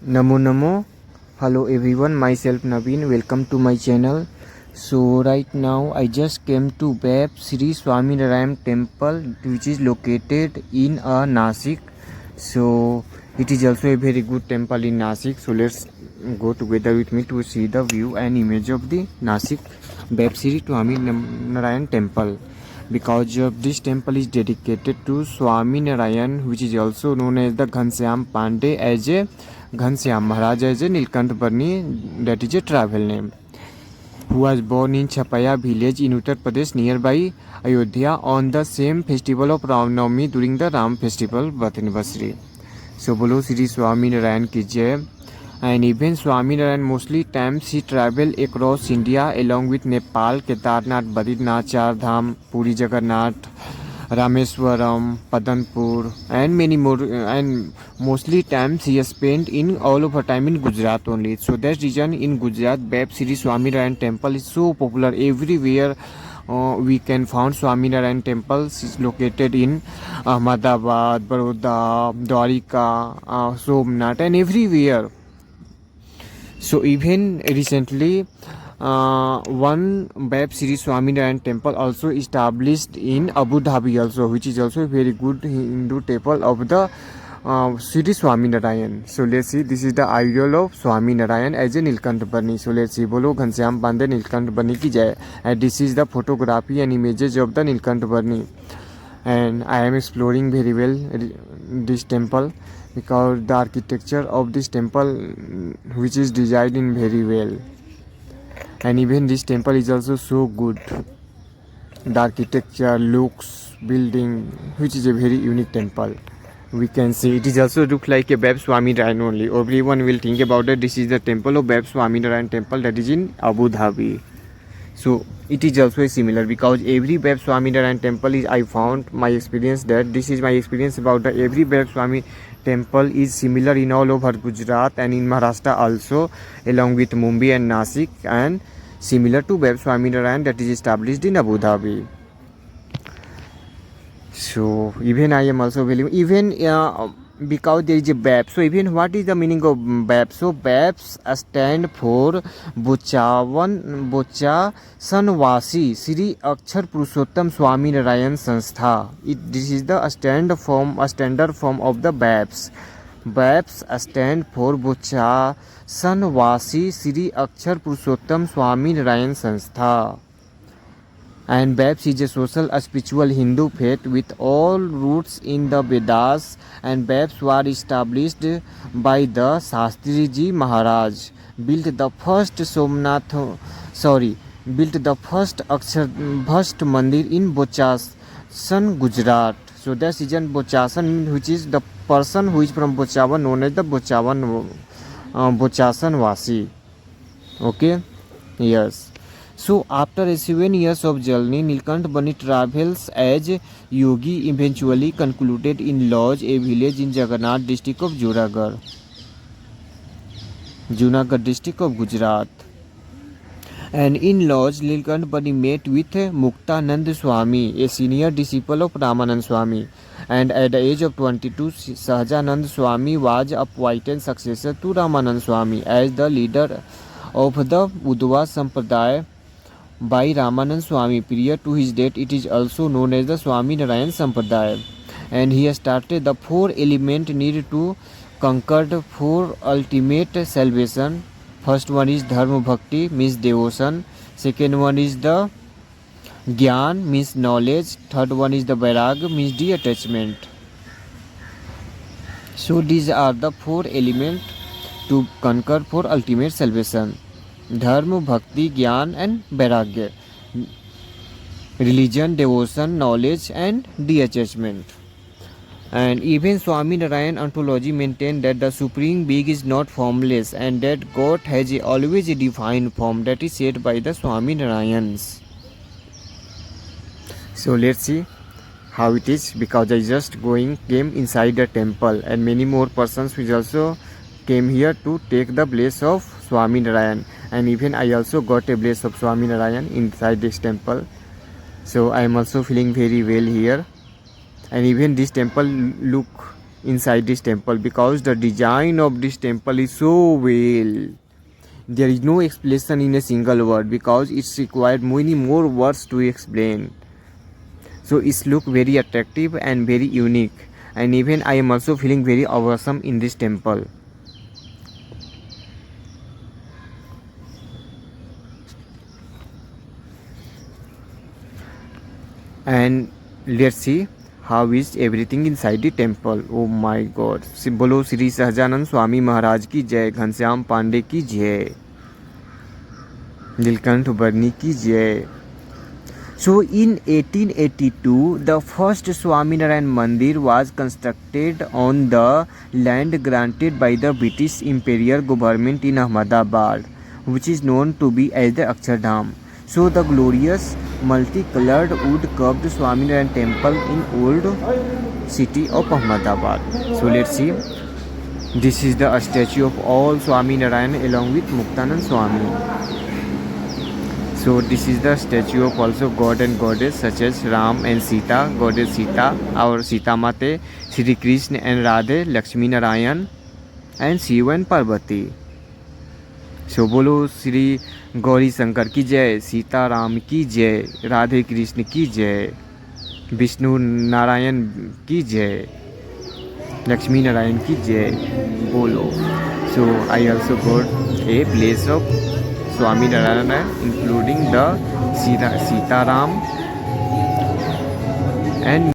Namo Namo. Hello everyone, myself Naveen. Welcome to my channel. So right now I just came to Bab Sri Swaminarayan Temple, which is located in Nasik. So it is also a very good temple in Nasik. So let's go together with me to see the view and image of the Nasik Bab Sri Swaminarayan Temple. Because of this temple is dedicated to Swaminarayan, which is also known as the Ghanshyam Pandey as a Ghanshyam Maharaj as a Nilkant Barni, that is a travel name, who was born in Chapaya village in Uttar Pradesh nearby Ayodhya on the same festival of Ram Navami during the Ram festival birth anniversary. So bolo Sri Swaminarayan ki jai. And even Swaminarayan mostly times he travel across India along with Nepal, Kedarnath, Badrinath, Char Dham, Puri Jagannath, Rameswaram, Padanpur, and many more. And mostly times he has spent in all of her time in Gujarat only. So that's reason in Gujarat, Bab Sri Swaminarayan Temple is so popular everywhere. We can find Swaminarayan temples is located in Ahmedabad, Baroda, Dwarika, Somnath, and everywhere. So even recently, one Bab Sri Swaminarayan temple also established in Abu Dhabi also, which is also a very good Hindu temple of the Sri Swaminarayan. So let's see, this is the ideal of Swaminarayan as a Nilkant Barni. So let's see, bolo Ghanshyam Pandey Nilkant Barni ki jai. And this is the photography and images of the Nilkant Barni. And I am exploring very well this temple, because the architecture of this temple which is designed in very well, and even this temple is also so good. The architecture, looks, building, which is a very unique temple. We can see it is also look like a Bab Swaminarayan only. Everyone will think about that this is the temple of Bab Swaminarayan temple that is in Abu Dhabi. So it is also a similar, because every Bab Swaminarayan temple is, I found my experience that this is my experience about the every Bab Swami temple is similar in all over Gujarat and in Maharashtra also, along with Mumbai and Nasik, and similar to Bab Swaminarayan that is established in Abu Dhabi. So even I am also believing, even because there is a BAP. So even what is the meaning of BAP? So BAPs stand for Bocha Sanwasi Sri Akshar Purushottam Swaminarayan Sanstha. This is the standard form of the BAPs. BAPs stand for Bocha Sanwasi Sri Akshar Purushottam Swaminarayan Sanstha. And BAPS is a social spiritual Hindu faith with all roots in the Vedas, and BAPS were established by the Shastriji Maharaj, built the first Aksharbhast Mandir in Bochasan, Gujarat. So that's reason Bochasan, which is the person who is from Bochavan, known as the Bochasan Vasi. Okay, yes. So after 7 years of journey, Nilkant Barni travels as yogi, eventually concluded in Lodge, a village in Jagannath district of Junagadh district of Gujarat. And in Lodge, Nilkant Barni met with Muktanand Swami, a senior disciple of Ramanand Swami. And at the age of 22, Sahajanand Swami was appointed successor to Ramanand Swami as the leader of the Uddhava Sampradaya by Ramanand Swami. Prior to his death, it is also known as the Swaminarayan Sampradaya. And he has started the 4 elements needed to conquer the 4 ultimate salvation. First one is Dharma Bhakti, means devotion. Second one is the Gyan, means knowledge. Third one is the Vairag, means detachment. So these are the 4 elements to conquer 4 ultimate salvation: Dharma, Bhakti, Gyan, and Vairagya. Religion, devotion, knowledge, and detachment. And even Swaminarayan ontology maintained that the Supreme Being is not formless, and that God has always a divine form. That is said by the Swaminarayans. So let's see how it is, because I just came inside the temple, and many more persons which also came here to take the place of Swaminarayan. And even I also got a place of Swaminarayan inside this temple. So I am also feeling very well here. And even this temple look inside this temple because the design of this temple is so well. There is no explanation in a single word because it's required many more words to explain. So it's look very attractive and very unique, and even I am also feeling very awesome in this temple. And let's see how is everything inside the temple. Oh my god. बोलो श्री सहजानंद स्वामी महाराज की जय, घनश्याम पांडे की जय, नीलकंठ बर्नी की जय. So in 1882, the first Swaminarayan Mandir was constructed on the land granted by the British Imperial Government in Ahmedabad, which is known to be as the Akshardham. So the glorious multicolored wood carved Swaminarayan temple in old city of Ahmedabad. So let's see. This is the statue of all Swaminarayan along with Muktanand Swami. So this is the statue of also god and goddess such as Ram and Sita, goddess Sita, our Sita Mate, Shri Krishna and Radhe, Lakshmi Narayan and Shiva and Parvati. So बोलो श्री गौरी शंकर की जय, सीता राम की जय, राधे कृष्ण की जय, विष्णु नारायण की जय, लक्ष्मी नारायण की जय बोलो. So I also got a place of Swami Narayana, including the Sita Ram and